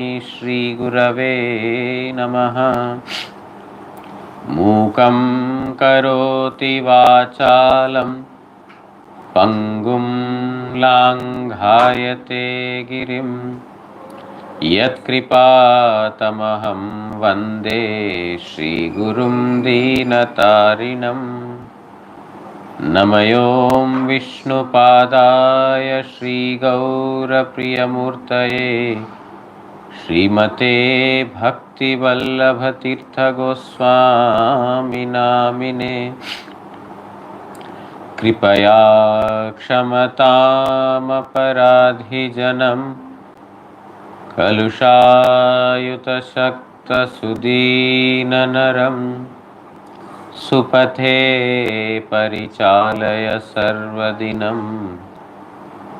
Shri Gurave Namaha. Mukam karoti vachalam Pangum langhayate girim Yat kripa tamaham vande Shri Gurum Dinatarinam. Namayom Vishnu Padaya Shri Gaura Priyamurtaye Srimate Bhakti Vallabha Tirtha Goswami Namine Kripaya Ksamatam Aparadhijanam Kalushayuta Shakta Sudina Naram Supathe Parichalaya Sarvadinam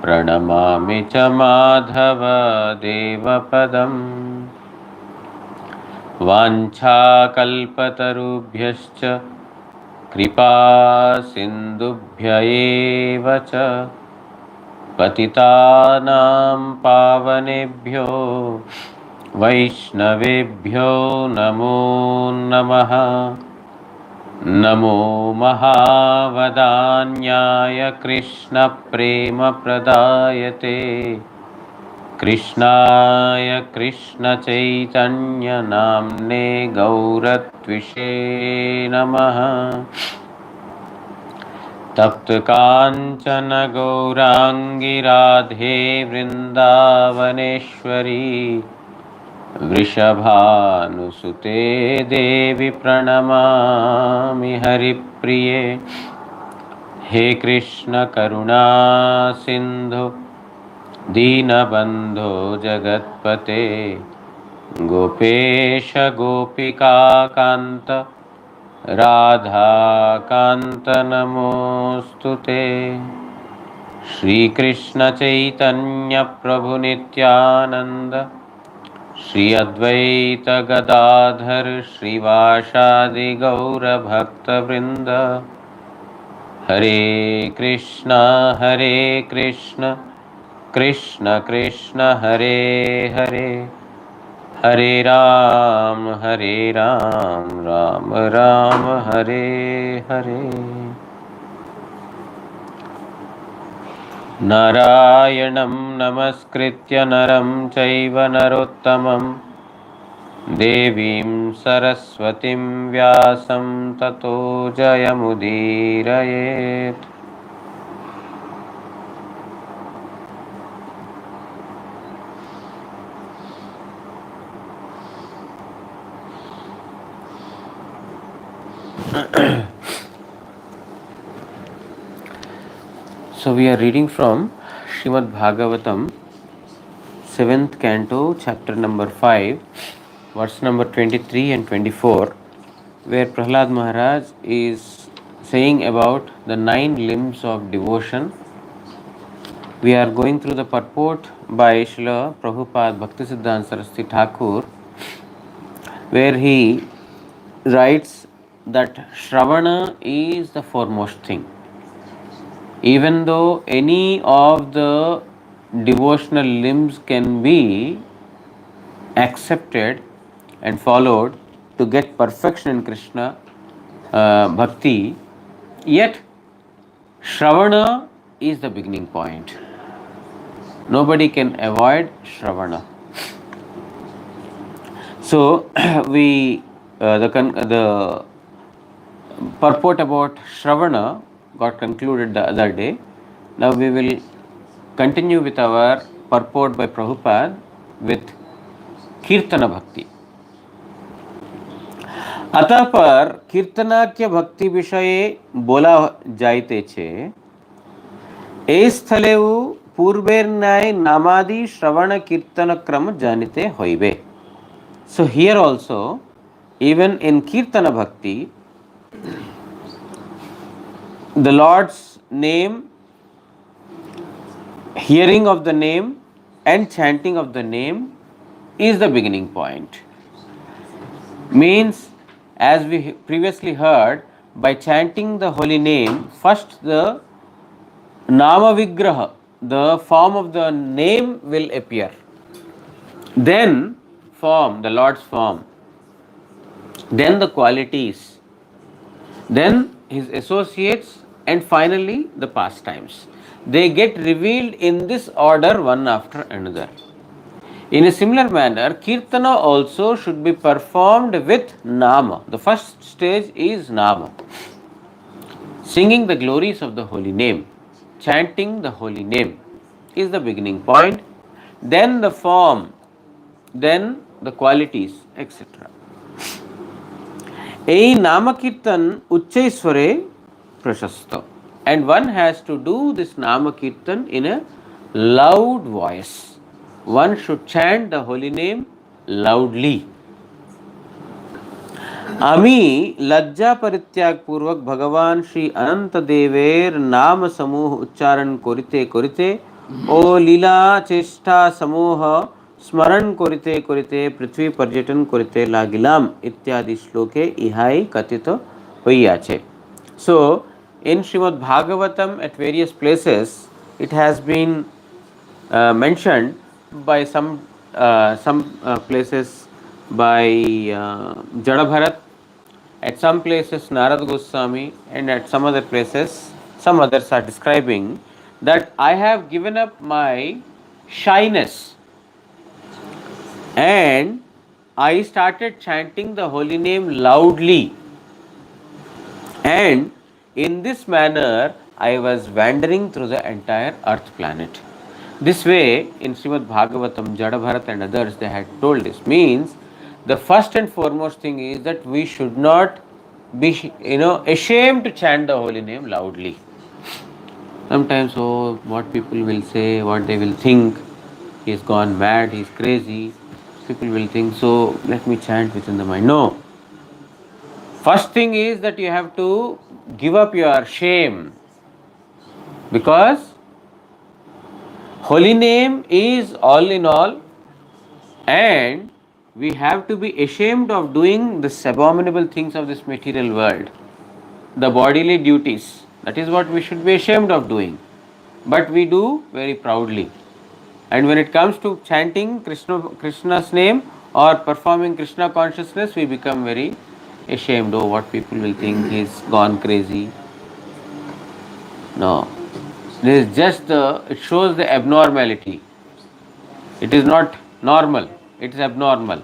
Pranamami cha Madhava Devapadam Vancha kalpatarubhyascha Kripa sindubhya eva cha Patitanam pavanebhyo Vaishnavebhyo namo namaha. Namo Mahavadanyaya Krishna Prema Pradayate Krishnaya Krishna Chaitanya Namne Gauratvishe Namaha. Tapta Kanchana Gaurangi Radhe Vrindavaneshwari Vrishabhanusute Devi Pranamami Haripriye. He Krishna Karuna Sindhu Dinabandho Jagatpate Gopesha Gopika Kanta Radha Kanta Namostute. Shri Krishna Chaitanya Prabhu Nityananda Shri Advaita Gadadhar Shrivashadi Gaura Bhakta Vrinda. Hare Krishna Krishna Krishna Hare Hare, Hare Ram Ram Ram Hare Hare. Narayanam Namaskritya Naram Chaiva Narottamam Devim Saraswatim Vyasam Tato Jayamudirayet. So we are reading from Srimad Bhagavatam, 7th canto, chapter number 5, verse number 23 and 24, where Prahlad Maharaj is saying about the 9 limbs of devotion. We are going through the purport by Srila Prabhupada Bhaktisiddhanta Saraswati Thakur, where he writes that Shravana is the foremost thing. Even though any of the devotional limbs can be accepted and followed to get perfection in Krishna Bhakti, yet Shravana is the beginning point. Nobody can avoid Shravana. So the purport about Shravana got concluded the other day. Now we will continue with our purport by Prabhupada with Kirtan Bhakti. अतः पर कीर्तनाख्य भक्ति विषये बोला जायते छे ए स्थले पूर्वेर न्याय नामादि श्रवण कीर्तन क्रम जानिते होइबे. So here also, even in Kirtana Bhakti, the Lord's name, hearing of the name and chanting of the name is the beginning point. Means, as we previously heard, by chanting the holy name, first the Nama Vigraha, the form of the name will appear. then form, the Lord's form, then the qualities, then his associates, and finally the pastimes. They get revealed in this order, one after another. In a similar manner, Kirtana also should be performed with Nama. The first stage is Nama, singing the glories of the holy name, chanting the holy name is the beginning point, then the form, then the qualities, etc. এই নামকীর্তন উচ্চৈস্বরে প্রশস্ত, and one has to do this namakirtan in a loud voice. One should chant the holy name loudly. আমি লজ্জা পরিত্যাগ পূর্বক ভগবান শ্রী অনন্ত দেবের নাম সমূহ উচ্চারণ করিতে করিতে ও লীলা চেষ্টা সমূহ স্মরণ করিতে করিতে পৃথিবী পর্যটন করিতে লাগিলাম ইত্যাদি শ্লোকে ইহাই কথিত হইয়াছে. So in Srimad Bhagavatam at various places it has been mentioned by some places by Jada Bharat, at some places Narad Goswami, and at some other places some others are describing that I have given up my shyness and I started chanting the holy name loudly, and in this manner I was wandering through the entire earth planet. This way in Srimad Bhagavatam, Jada Bharat and others they had told this. Means the first and foremost thing is that we should not be ashamed to chant the holy name loudly. Sometimes, oh, what people will say, what they will think, he's gone mad, he's crazy, people will think, so let me chant within the mind. No. First thing is that you have to give up your shame, because holy name is all in all, and we have to be ashamed of doing the abominable things of this material world, the bodily duties. That is what we should be ashamed of doing, but we do very proudly. And when it comes to chanting Krishna's name or performing Krishna consciousness, we become very ashamed. Oh, what people will think, he's gone crazy. No, this is just it shows the abnormality. It is not normal, it is abnormal.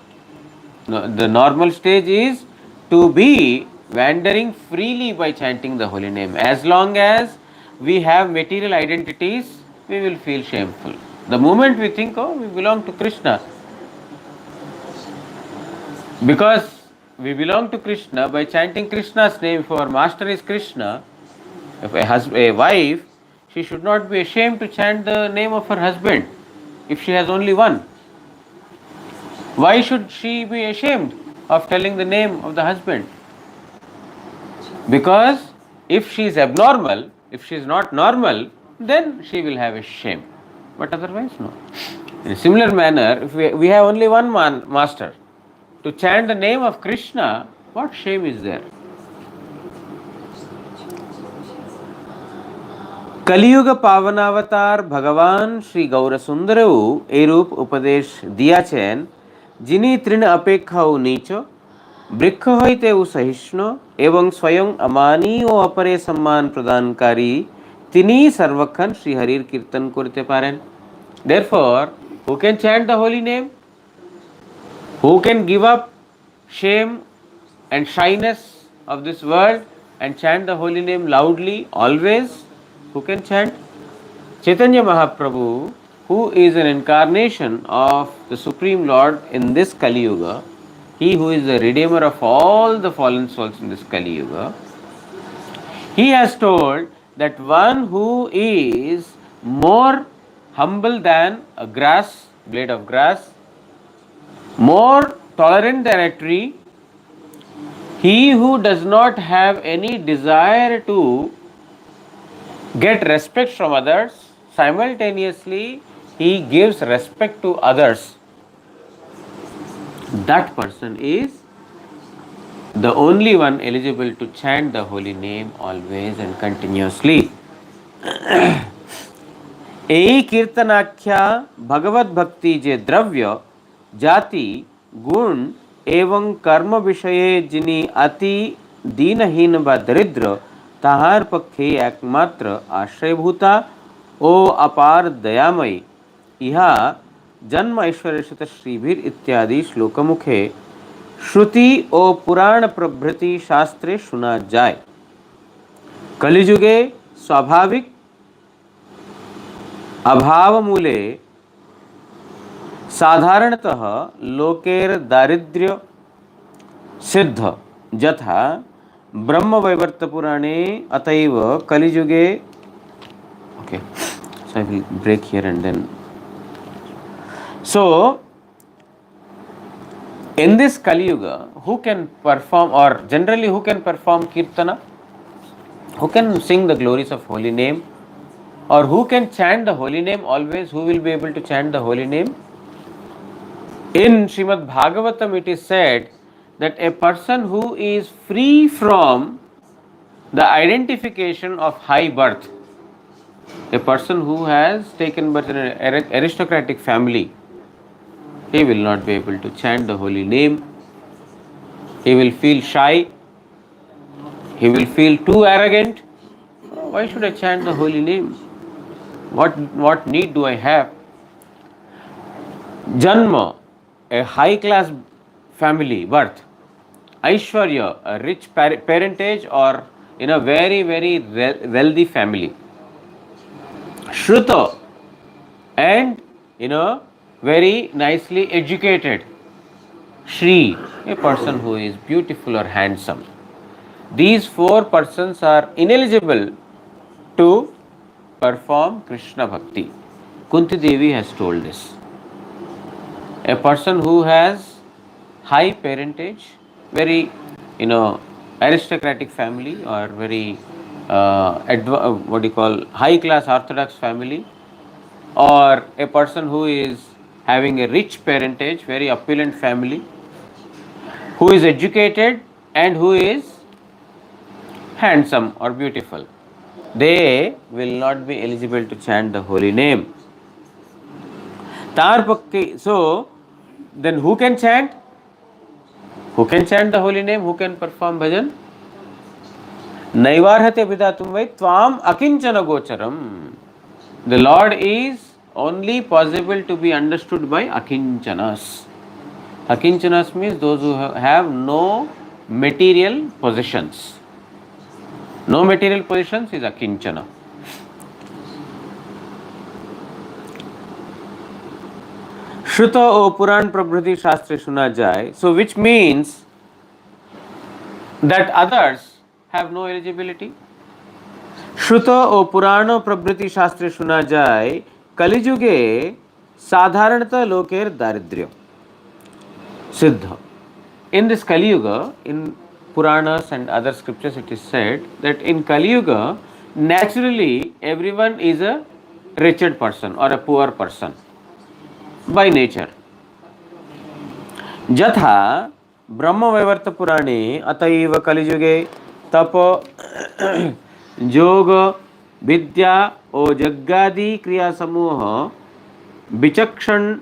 No, the normal stage is to be wandering freely by chanting the holy name. As long as we have material identities, we will feel shameful. The moment we think, oh, we belong to Krishna, because we belong to Krishna by chanting Krishna's name. If our master is Krishna, if a wife, she should not be ashamed to chant the name of her husband if she has only one. Why should she be ashamed of telling the name of the husband? Because if she is abnormal, if she is not normal, then she will have a shame. But otherwise, no. In a similar manner, if we have only one master, to chant the name of Krishna, what shame is there? कलियुग पावनावतार भगवान श्री गौरसुंदरও এরূপ উপদেশ দিয়াছেন, যিনি তৃণ অপেক্ষাও নীচ, বৃক্ষ হইতেও সহিষ্ণু এবং স্বয়ং অমানী ও অপরে সম্মান প্রদানকারী, তিনি সর্বক্ষণ শ্রীহরির কীর্তন করতে পারেন. Therefore, who can chant the holy name? Who can give up shame and shyness of this world and chant the holy name loudly, always? Who can chant? Chaitanya Mahaprabhu, who is an incarnation of the Supreme Lord in this Kali Yuga, he who is the redeemer of all the fallen souls in this Kali Yuga, he has told that one who is more humble than a blade of grass, more tolerant than a tree, he who does not have any desire to get respect from others, simultaneously he gives respect to others. That person is the only one eligible to chant the holy name always and continuously. এই কীর্তনাখ্যা ভগবত ভক্তি যে দ্রব্য, जाति गुण एवं कर्म विषये जिनी अति दीनहीन व दरिद्र ताहार पक्षे एकमात्र आश्रयभूता ओ अपार दयामयी इहा जन्म ऐश्वर्य श्रीभिर इत्यादि श्लोक मुखे श्रुति ओ पुराण प्रभृति शास्त्रे सुना जाए। कलिजुगे स्वाभाविक अभाव मूले साधारणतः लोकेर दारिद्र्य सिद्ध यथा ब्रह्म वैवर्त पुराणे अतएव कलिजुगे okay so I will break here and then so in this Kali Yuga who can perform or generally who can perform kirtana, who can sing the glories of holy name, or who can chant the holy name always, who will be able to chant the holy name? In Srimad Bhagavatam it is said that a person who is free from the identification of high birth, a person who has taken birth in an aristocratic family, he will not be able to chant the holy name. He will feel shy. He will feel too arrogant. Why should I chant the holy name? What need do I have? Janma, a high class family birth, Aishwarya, a rich parentage or in a very wealthy family, Shruta, and very nicely educated, Shri, a person who is beautiful or handsome. These four persons are ineligible to perform Krishna Bhakti. Kunti Devi has told this. A person who has high parentage, very aristocratic family or very high class orthodox family, or a person who is having a rich parentage, very opulent family, who is educated and who is handsome or beautiful, they will not be eligible to chant the holy name. So then who can chant? Who can chant the holy name? Who can perform bhajan? Naivarhate vidatum vai tvam akinchana gocharam. The Lord is only possible to be understood by akinchanas. Akinchanas means those who have no material possessions. No material possessions is akinchana. Shruta o Puran Prabhriti Shastre Suna Jai. So which means that others have no eligibility. Shruta o Purano Prabhriti Shastre Suna Jai. Kalijuge Sadharanata Loker Daridrya Siddha. In this Kali Yuga, in Puranas and other scriptures it is said that in Kali Yuga, naturally everyone is a wretched person or a poor person by nature. Jatha Brahma Vaivarta Purane Ataiva Kalijuge Tapa Yoga Vidya O Jaggadi Kriya Samoha Bichakshon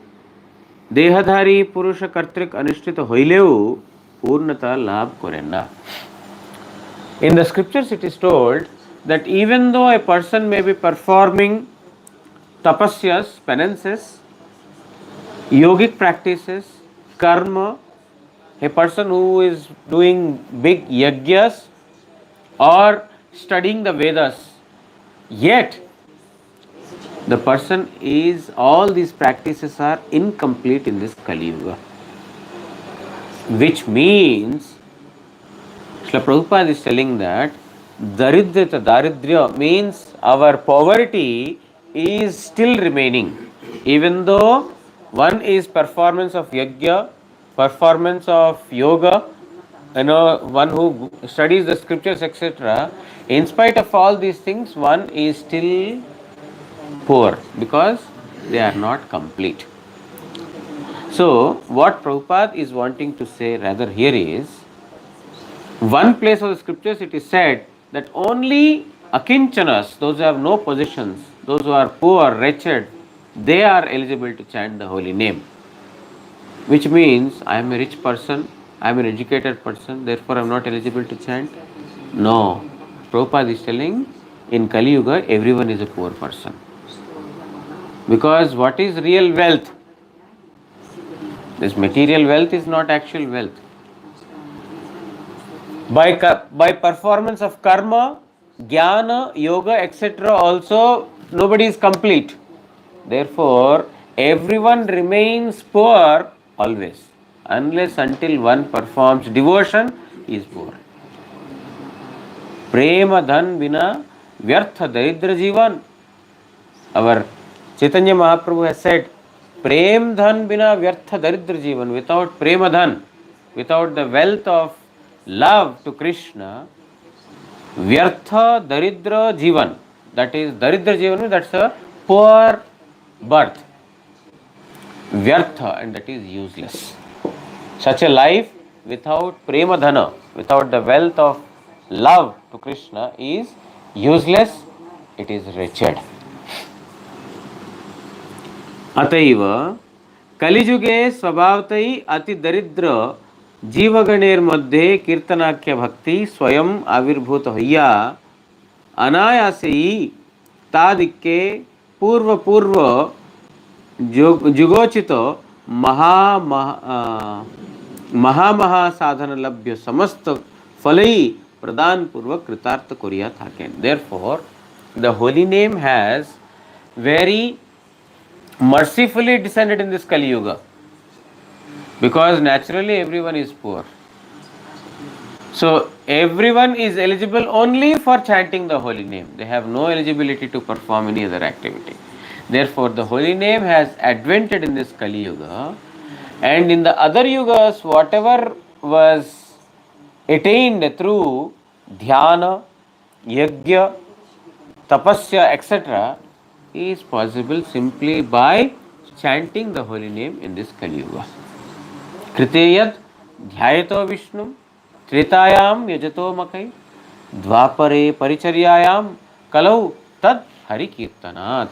Dehadhari Purusha Kartrik Anishtita Hoileu Purnata Labh Korenna. In the scriptures it is told that even though a person may be performing tapasyas, penances, yogic practices, karma, a person who is doing big yagyas or studying the Vedas, yet the person is, all these practices are incomplete in this Kali Yuga. Which means, Srila Prabhupada is telling that daridrya means our poverty is still remaining. Even though one is performance of yajna, performance of yoga, one who studies the scriptures, etc. In spite of all these things, one is still poor because they are not complete. So, what Prabhupada is wanting to say rather here is, one place of the scriptures it is said that only akinchanas, those who have no possessions, those who are poor, wretched, they are eligible to chant the holy name. which means I am a rich person, I am an educated person, therefore I am not eligible to chant. No. Prabhupada is telling in Kali Yuga everyone is a poor person. Because what is real wealth? This material wealth is not actual wealth. By performance of karma, jnana, yoga, etc., also nobody is complete. Therefore, everyone remains poor always. Unless until one performs devotion, he is poor. Prema dhan vina vyartha daridra jivan. Our Chaitanya Mahaprabhu has said, Prem dhan bina vyartha daridra jivan. Without prema dhan, without the wealth of love to Krishna, vyartha daridra jivan. That is, daridra jivan, that's a poor birth. Vyartha, and that is useless. Such a life without prema dhana, without the wealth of love to Krishna, is useless, it is wretched. अतएव कलिजुगे स्वभावतई अति दरिद्र जीवगणेर मध्ये कीर्तनाख्य भक्ति स्वयं आविर्भूत होइया अनायासे ही तादिक्के पूर्व पूर्व जुगोचित महा साधन लभ्य समस्त फलई प्रदान पूर्वक कृतार्थ Korea थाकेन. Therefore, the holy name has very mercifully descended in this Kali Yuga, because naturally everyone is poor. So everyone is eligible only for chanting the holy name. They have no eligibility to perform any other activity. Therefore, the holy name has advented in this Kali Yuga, and in the other yugas, whatever was attained through dhyana, yajna, tapasya, etc., is possible simply by chanting the holy name in this Kali Yuga. Kriteyad dhyayato Vishnu tretayam yajato makai dvapare paricharyayam kalau tad hari kirtanat.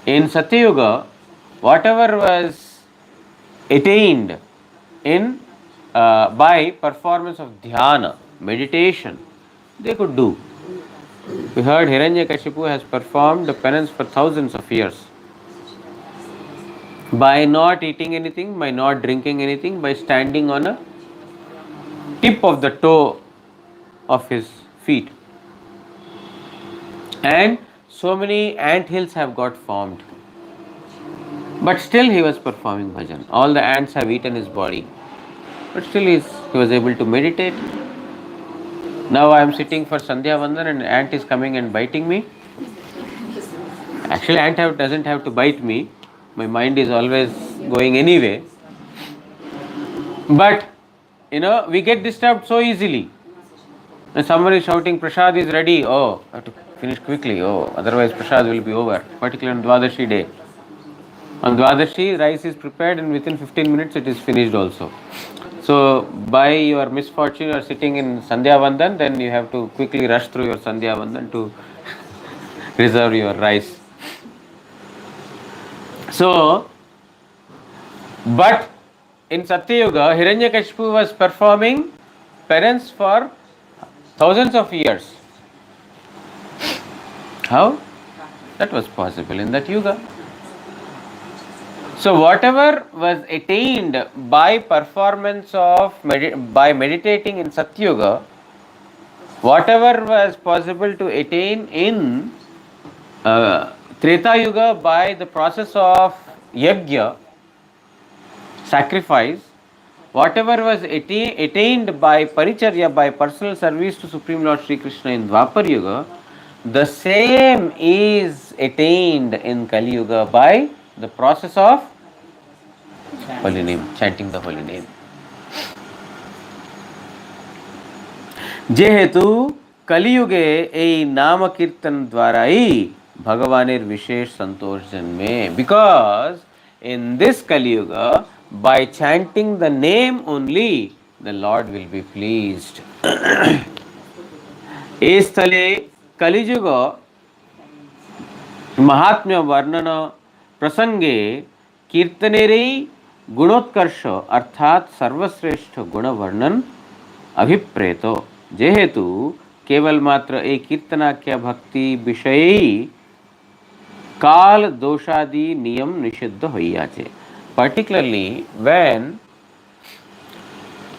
In Satyuga, whatever was attained in by performance of dhyana, meditation, they could do. We heard Hiranyakashipu has performed the penance for thousands of years by not eating anything, by not drinking anything, by standing on a tip of the toe of his feet. And so many ant hills have got formed. But still he was performing bhajan. All the ants have eaten his body. But still he was able to meditate. Now I am sitting for Sandhya Vandan and ant is coming and biting me. Actually, ant doesn't have to bite me. My mind is always going anyway. But, we get disturbed so easily. When someone is shouting, Prasad is ready. Oh, I have to finish quickly. Oh, otherwise Prasad will be over. Particularly on Dwadashi day. On Dwadashi, rice is prepared and within 15 minutes it is finished also. So, by your misfortune, you are sitting in Sandhya Vandan, then you have to quickly rush through your Sandhya Vandan to reserve your rice. So, but in Satyuga, Hiranyakashipu was performing penance for thousands of years. How? That was possible in that yuga. So whatever was attained by performance of by meditating in Satyuga, whatever was possible to attain in Treta Yuga by the process of yajna, sacrifice, whatever was attained by paricharya, by personal service to Supreme Lord Sri Krishna in Dwapar Yuga, the same is attained in Kali Yuga by the process of holy name, chanting the holy name. যেহেতু কলিযুগে এই নাম কীর্তন দ্বারাই ভগবানের বিশেষ সন্তোষ জন্মে, because in this Kali Yuga, by chanting the name only, the Lord will be pleased. এই স্থলে কলিযুগ महात्म्य वर्णन प्रसंगे कीर्तनेरई गुणोत्कर्ष अर्थात सर्वश्रेष्ठ गुण वर्णन अभिप्रेतो, जेहेतु केवल मात्र एक कीर्तनाख्या भक्ति विषयी काल दोषादि नियम निषिद्ध होइया छे. Particularly when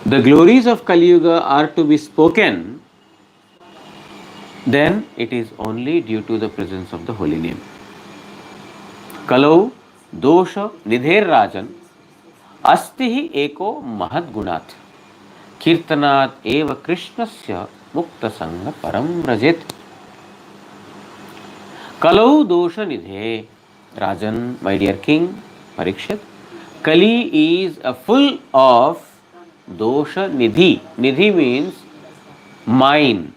the glories of Kali Yuga are to be spoken, then it is only due to the presence of the holy name. Kalau dosha nidher rajan अस्ति ही एको महद गुणात् कीर्तनात् एव कृष्णस्य मुक्त संग परम व्रजेत. कलौ दोष निधे राजन, my dear king Parikshit, Kali is full of dosha nidhi. Nidhi means mine.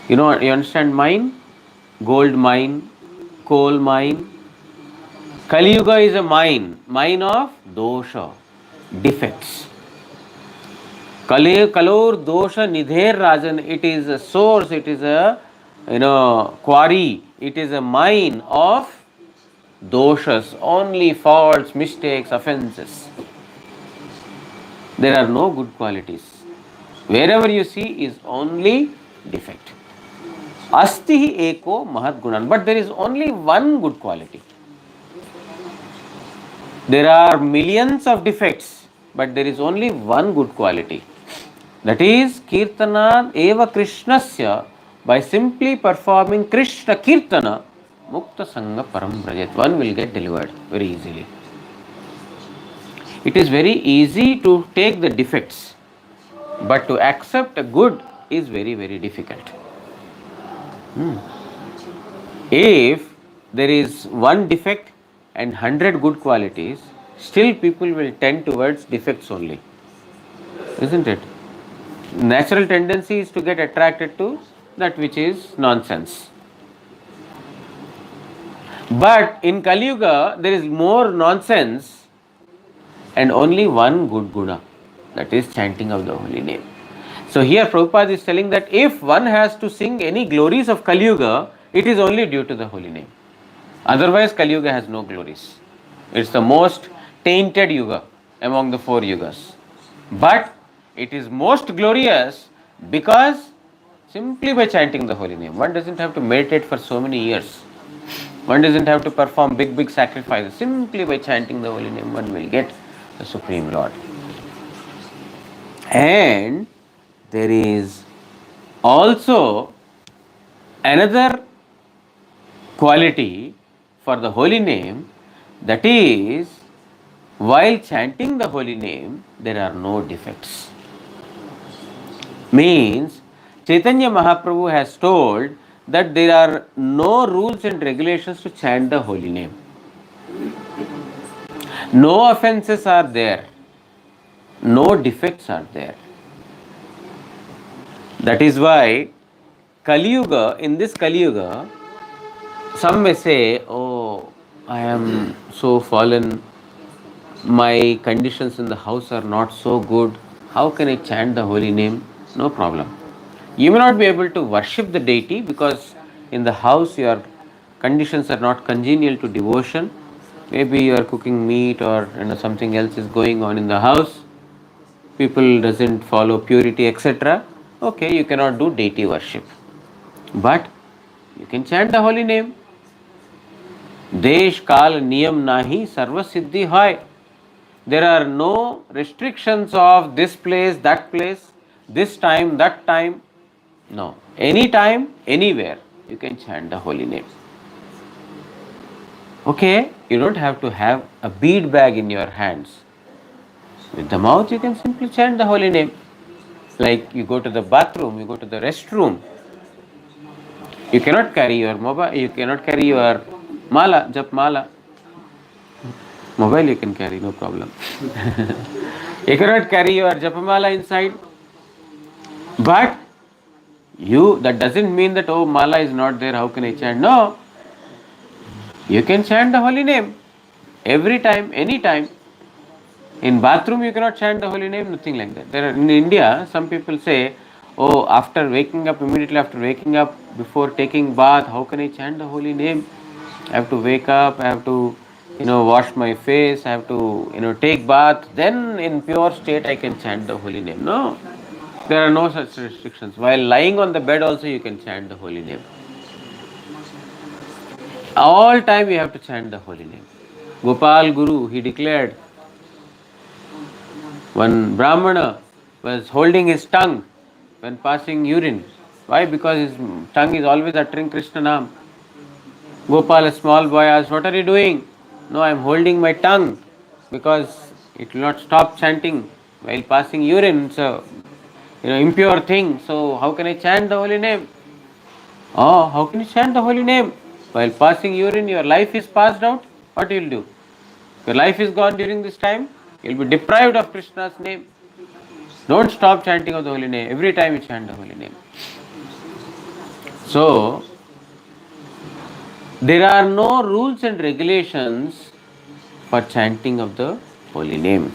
You understand mine? Gold mine, coal mine. Kali Yuga is a mine of dosha, defects. Kalor dosha nidher rajan, it is a source, it is a quarry, it is a mine of doshas, only faults, mistakes, offenses. There are no good qualities. Wherever you see is only defect. Asti hi eko mahad gunan, but there is only one good quality. There are millions of defects, but there is only one good quality. That is Kirtana eva Krishnasya. By simply performing Krishna Kirtana, Mukta Sangha Param Brajet, one will get delivered very easily. It is very easy to take the defects, but to accept a good is very, very difficult. If there is one defect and 100 good qualities, still people will tend towards defects only. Isn't it? Natural tendency is to get attracted to that which is nonsense. But in Kali Yuga, there is more nonsense and only one good guna, that is chanting of the holy name. So here Prabhupada is telling that if one has to sing any glories of Kali Yuga, it is only due to the holy name. Otherwise, Kali Yuga has no glories. It's the most tainted yuga among the 4 yugas. But it is most glorious because simply by chanting the holy name. One doesn't have to meditate for so many years. One doesn't have to perform big sacrifices. Simply by chanting the holy name, one will get the Supreme Lord. And there is also another quality for the holy name, that is, while chanting the holy name, there are no defects. Means, Chaitanya Mahaprabhu has told that there are no rules and regulations to chant the holy name. No offenses are there. No defects are there. That is why Kali Yuga, in this Kali Yuga, some may say, oh, I am so fallen, my conditions in the house are not so good, how can I chant the holy name? No problem. You may not be able to worship the deity because in the house your conditions are not congenial to devotion. Maybe you are cooking meat or something else is going on in the house. People doesn't follow purity, etc. Okay, you cannot do deity worship. But you can chant the holy name. Desh, Kal, Niyam, Nahi, Sarva Siddhi Hoy. There are no restrictions of this place, that place, this time, that time. No. Anytime, anywhere, you can chant the holy name. Okay, you don't have to have a bead bag in your hands. With the mouth, you can simply chant the holy name. Like you go to the bathroom, you go to the restroom. You cannot carry your mobile, you cannot carry your mala, jap mala. Mobile you can carry, no problem. You cannot carry your japamala inside. But that doesn't mean that, oh, mala is not there, how can I chant? No. You can chant the holy name. Every time, any time. In bathroom you cannot chant the holy name, nothing like that. In India, some people say, oh, after waking up, immediately after waking up, before taking bath, how can I chant the holy name? I have to wake up, I have to wash my face, I have to, take bath, then in pure state I can chant the holy name. No, there are no such restrictions. While lying on the bed also you can chant the holy name. All time you have to chant the holy name. Gopal Guru, he declared, one Brahmana was holding his tongue when passing urine. Why? Because his tongue is always uttering Krishna Nam. Gopal, a small boy, asked, "What are you doing?" "No, I am holding my tongue because it will not stop chanting while passing urine. It's a impure thing. So how can I chant the holy name?" "Oh, how can you chant the holy name? While passing urine, your life is passed out. What you will do? Your life is gone during this time. You will be deprived of Krishna's name. Don't stop chanting of the holy name. Every time you chant the holy name." So there are no rules and regulations for chanting of the holy name.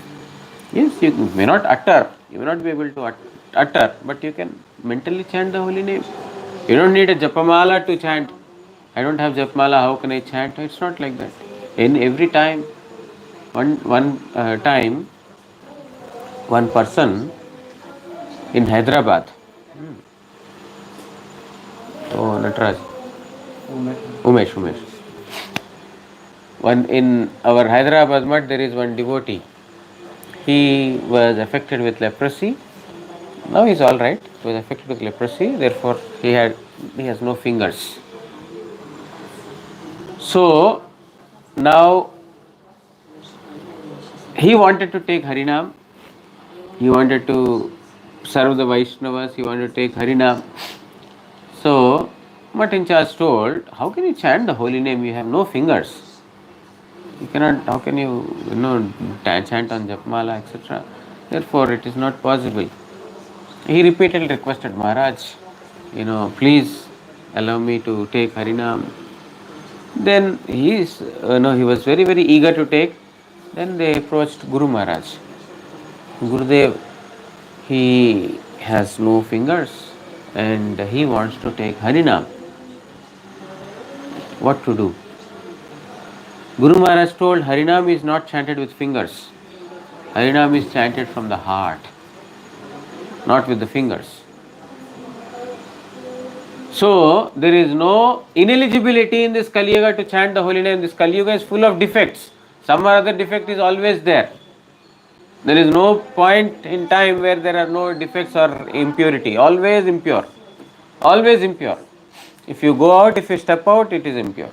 Yes, you may not utter, you may not be able to utter, but you can mentally chant the holy name. You don't need a japamala to chant. I don't have japamala, how can I chant? It's not like that. In every time, one time, one person in Hyderabad, oh Nataraj, Umesh. One in our Hyderabad Mutt, there is one devotee. He was affected with leprosy. Now he is all right. He was affected with leprosy. Therefore, he has no fingers. So now he wanted to take Harinam. He wanted to serve the Vaishnavas. He wanted to take Harinam. So Matinchas told, "How can you chant the holy name? You have no fingers. You cannot. How can you chant on Japmala, etc. Therefore, it is not possible." He repeatedly requested, "Maharaj, please allow me to take Harinam." Then he was very, very eager to take. Then they approached Guru Maharaj. "Gurudev, he has no fingers and he wants to take Harinam. What to do?" Guru Maharaj told, "Harinam is not chanted with fingers. Harinam is chanted from the heart, not with the fingers. So there is no ineligibility in this Kali Yuga to chant the holy name. This Kali Yuga is full of defects. Some or other defect is always there. There is no point in time where there are no defects or impurity. Always impure. Always impure. If you go out, if you step out, it is impure.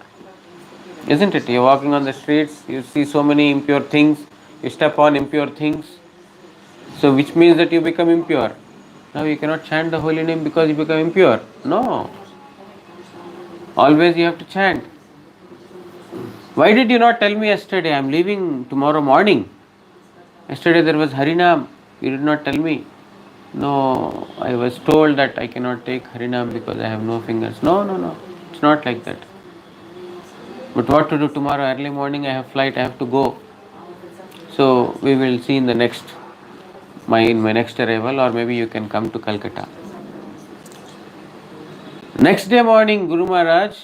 Isn't it? You are walking on the streets, you see so many impure things, you step on impure things. So which means that you become impure. Now you cannot chant the holy name because you become impure. No. Always you have to chant. Why did you not tell me yesterday? I am leaving tomorrow morning. Yesterday there was Harinam. You did not tell me. No, I was told that I cannot take Harinam because I have no fingers. No. It's not like that. But what to do tomorrow early morning? I have flight. I have to go. So we will see in the next my next arrival, or maybe you can come to Calcutta. Next day morning, Guru Maharaj,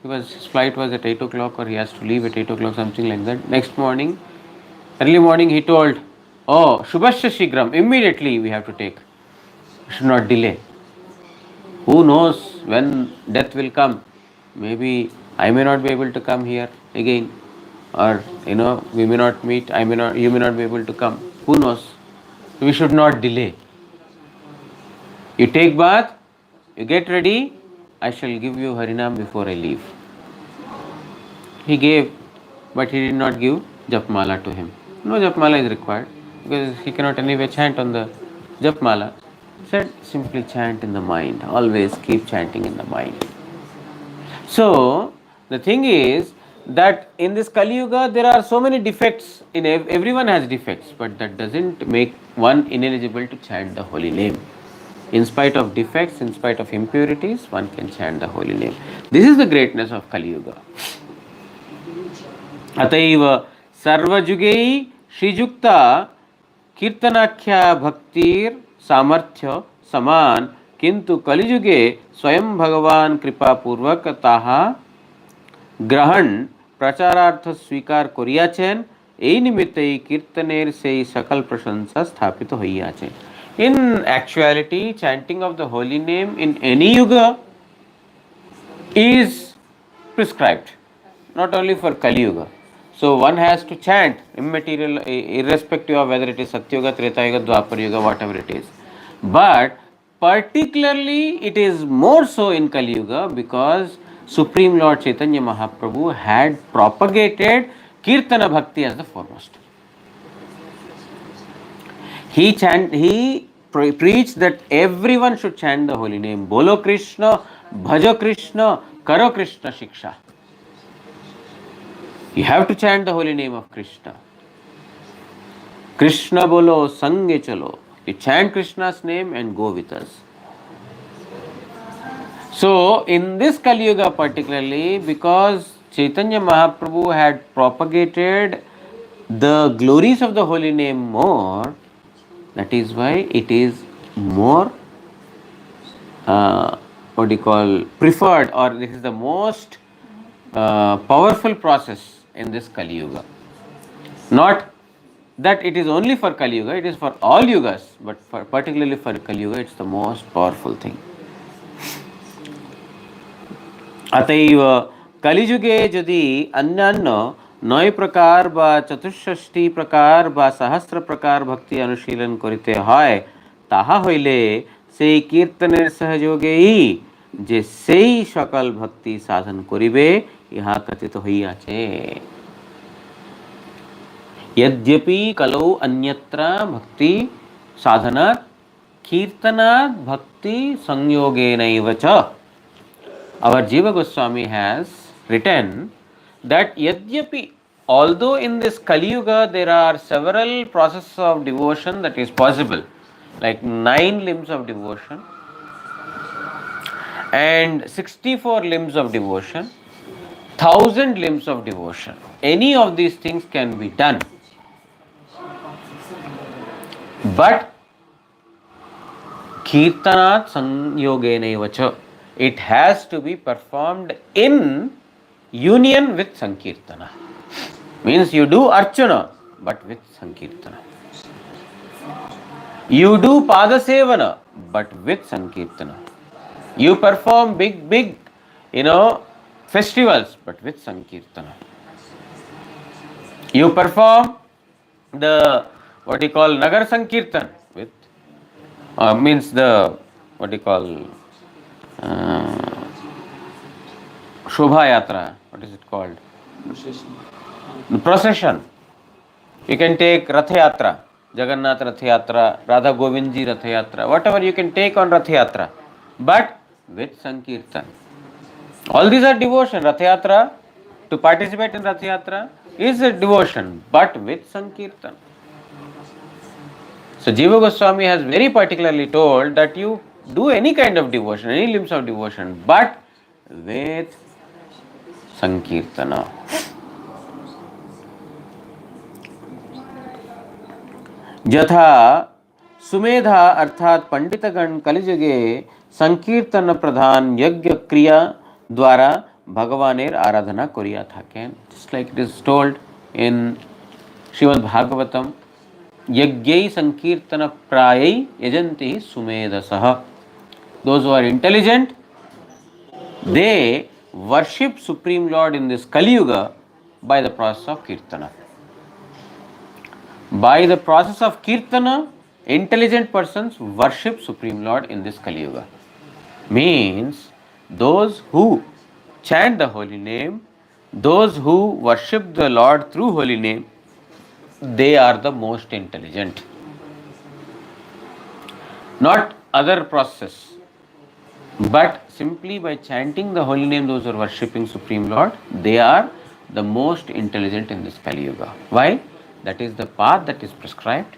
his flight was at 8 o'clock, or he has to leave at 8 o'clock, something like that. Next morning, early morning, he told, "Oh, Shubhasya Shigram, immediately we have to take. We should not delay. Who knows when death will come? Maybe I may not be able to come here again, or we may not meet. You may not be able to come. Who knows? We should not delay. You take bath, you get ready. I shall give you Harinam before I leave." He gave, but he did not give Japmala to him. No Japmala is required because he cannot anyway chant on the Japmala. He said, simply chant in the mind. Always keep chanting in the mind. So the thing is that in this Kali Yuga there are so many defects. Everyone has defects, but that doesn't make one ineligible to chant the holy name. In spite of defects, in spite of impurities, one can chant the holy name. This is the greatness of Kali Yuga. Ataiva sarvajugei shrijukta kirtanakhya bhaktir samarthya saman किंतु कलिजुगे स्वयं भगवान कृपा पूर्वक ताहा ग्रहण প্রচারার্থ স্বীকার করিয়াছেন, এই নিমিত্তেই কীর্তনের সেই সকল প্রশংসা স্থাপিত হইয়াছে। In actuality, chanting of the holy name in any yuga is prescribed, not only for Kali Yuga. So one has to chant immaterial, irrespective of whether it is Satyuga, Treta Yuga, Dwapar Yuga, whatever it is. But particularly it is more so in Kali Yuga because Supreme Lord Chaitanya Mahaprabhu had propagated Kirtana Bhakti as the foremost. He preached that everyone should chant the holy name. Bolo Krishna, Bhajo Krishna, Karo Krishna Shiksha. You have to chant the holy name of Krishna. Krishna bolo, sange chalo. You chant Krishna's name and go with us. So, in this Kali Yuga particularly, because Chaitanya Mahaprabhu had propagated the glories of the holy name more, that is why it is more preferred, or this is the most powerful process in this Kali Yuga. Not that it is only for Kali Yuga, it is for all yugas, but particularly for Kali Yuga, it's the most powerful thing. अतएव कलिजुगे यदि अन्यान्य 9 प्रकार বা 64 प्रकार বা सहस्र प्रकार भक्ति अनुशीलन करिते হয়, তাহা হইলে সেই কীর্তনের সহযোগেই যে সেই সকল ভক্তি সাধন করিবে, ইহা কথিত হইয়াছে। यद्यपि कलौ अन्यत्र भक्ति साधनात् कीर्तनात् भक्ति संयोगेनैव च. Our Jiva Goswami has written that yadyapi, although in this Kali Yuga there are several processes of devotion that is possible, like 9 limbs of devotion and 64 limbs of devotion, 1000 limbs of devotion, any of these things can be done. But Kirtanat Sanyogenaiva cha, it has to be performed in union with Sankirtana. Means you do Archana but with Sankirtana. You do Padasevana but with Sankirtana. You perform big festivals but with Sankirtana. You perform the what you call Nagar Sankirtan with means the what you call Shobha Yatra, what is it called? The procession. You can take Rath Yatra, Jagannath Rath Yatra, Radha Govindji Rath Yatra, whatever you can take on Rath Yatra, but with Sankirtan. All these are devotion. Rath Yatra, to participate in Rath Yatra is a devotion, but with Sankirtan. So Jiva Goswami has very particularly told that you do any kind of devotion, any limbs of devotion, but with Sankirtana. यथा सुमेधा अर्थात पंडितगण कलिजुगे संकीर्तन प्रधान यज्ञ क्रिया द्वारा भगवानेर आराधना करिया थाकेन. Just like it is told in Srimad Bhagavatam, यज्ञै संकीर्तन प्रायै यजन्ति सुमेधसः. Those who are intelligent, they worship Supreme Lord in this Kali Yuga by the process of Kirtana. By the process of Kirtana, intelligent persons worship Supreme Lord in this Kali Yuga. Means those who chant the holy name, those who worship the Lord through holy name, they are the most intelligent. Not other process, but simply by chanting the holy name, those who are worshipping Supreme Lord, they are the most intelligent in this Kali Yuga. Why? That is the path that is prescribed,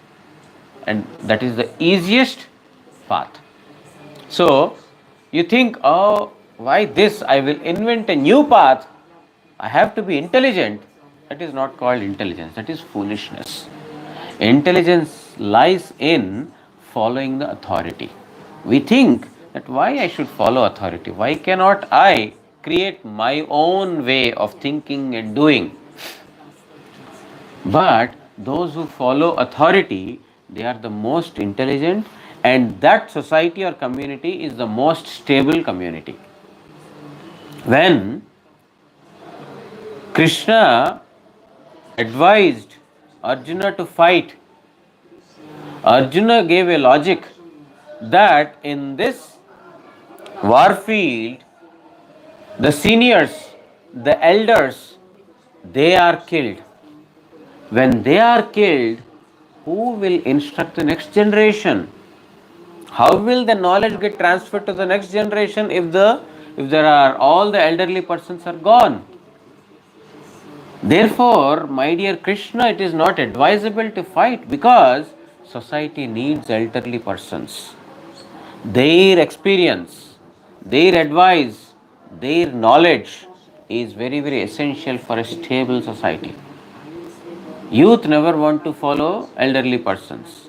and that is the easiest path. So, you think, oh, why this? I will invent a new path. I have to be intelligent. That is not called intelligence. That is foolishness. Intelligence lies in following the authority. We think that why I should follow authority? Why cannot I create my own way of thinking and doing. But those who follow authority, they are the most intelligent, and that society or community is the most stable community. When Krishna advised Arjuna to fight, Arjuna gave a logic that in this war field, the seniors, the elders, they are killed. When they are killed, who will instruct the next generation? How will the knowledge get transferred to the next generation if there are all the elderly persons are gone? Therefore, my dear Krishna, it is not advisable to fight because society needs elderly persons. Their experience, their advice, their knowledge is very, very essential for a stable society. Youth never want to follow elderly persons,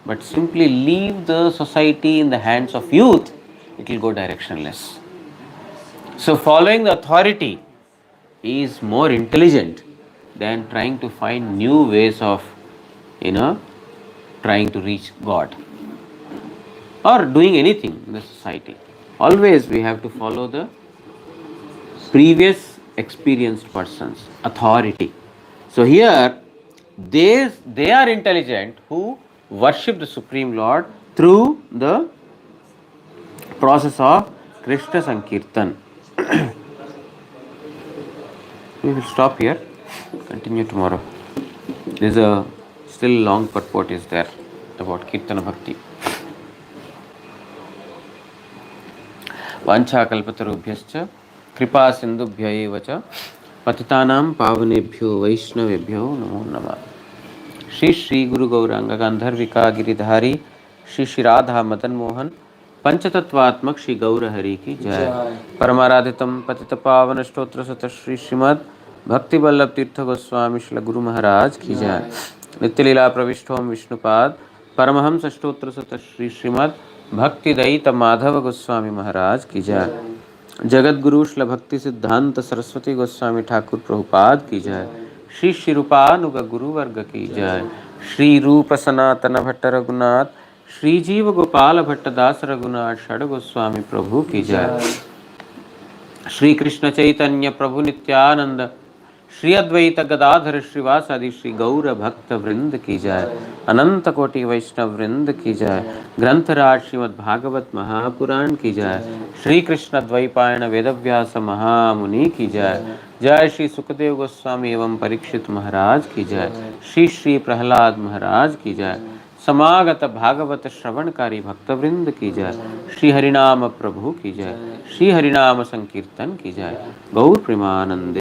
but simply leave the society in the hands of youth, it will go directionless. So, following the authority is more intelligent than trying to find new ways of, trying to reach God or doing anything in the society. Always we have to follow the previous experienced persons, authority. So here they are intelligent who worship the Supreme Lord through the process of Krishna Sankirtan. We will stop here, continue tomorrow. There's a still long purport is there about Kirtan Bhakti. वाञ्छाकल्पतरुभ्यश्च कृपा सिन्धुभ्य एव च पतितानां पावनेभ्यो वैष्णवेभ्यो नमो नमः. श्री श्री गुरु गौरांग गांधर्विका गिरिधारी श्री श्री राधा मदन मोहन पंचतत्वात्मक श्री गौर हरि की जय. परमाराधितम पतित पावन स्तोत्र सत श्री श्रीमद भक्ति वल्लभ तीर्थ गोस्वामी श्री गुरु महाराज की जय. नित्य लीला प्रविष्टोम विष्णुपाद परमहंस स्तोत्र सत श्री श्रीमद भक्ति दयित माधव गोस्वामी महाराज की जय. जगत गुरु श्री भक्ति सिद्धांत सरस्वती गोस्वामी ठाकुर प्रभुपाद की जय. श्री श्री रूपानुग गुरु वर्ग की जय. श्री रूप सनातन भट्ट रघुनाथ श्री जीव गोपाल भट्ट दास रघुनाथ षड गोस्वामी प्रभु की जय. श्री कृष्ण चैतन्य प्रभु नित्यानंद श्री अद्वैत गदाधर श्रीवासादि श्री गौर भक्त वृंद की जय. अनंत कोटि वैष्णव वृंद की जय. ग्रंथराज श्रीमद् भागवत महापुराण की जय. श्री कृष्ण द्वैपायन वेदव्यास महामुनि की जय. जय श्री सुखदेव गोस्वामी एवं परीक्षित महाराज की जय. श्री श्री प्रहलाद महाराज की जय. समागत भागवत श्रवणकारी भक्तवृंद की जय. श्री हरिनाम प्रभु की जय. श्री हरिनाम संकीर्तन की जय. गौर प्रेमानंदे.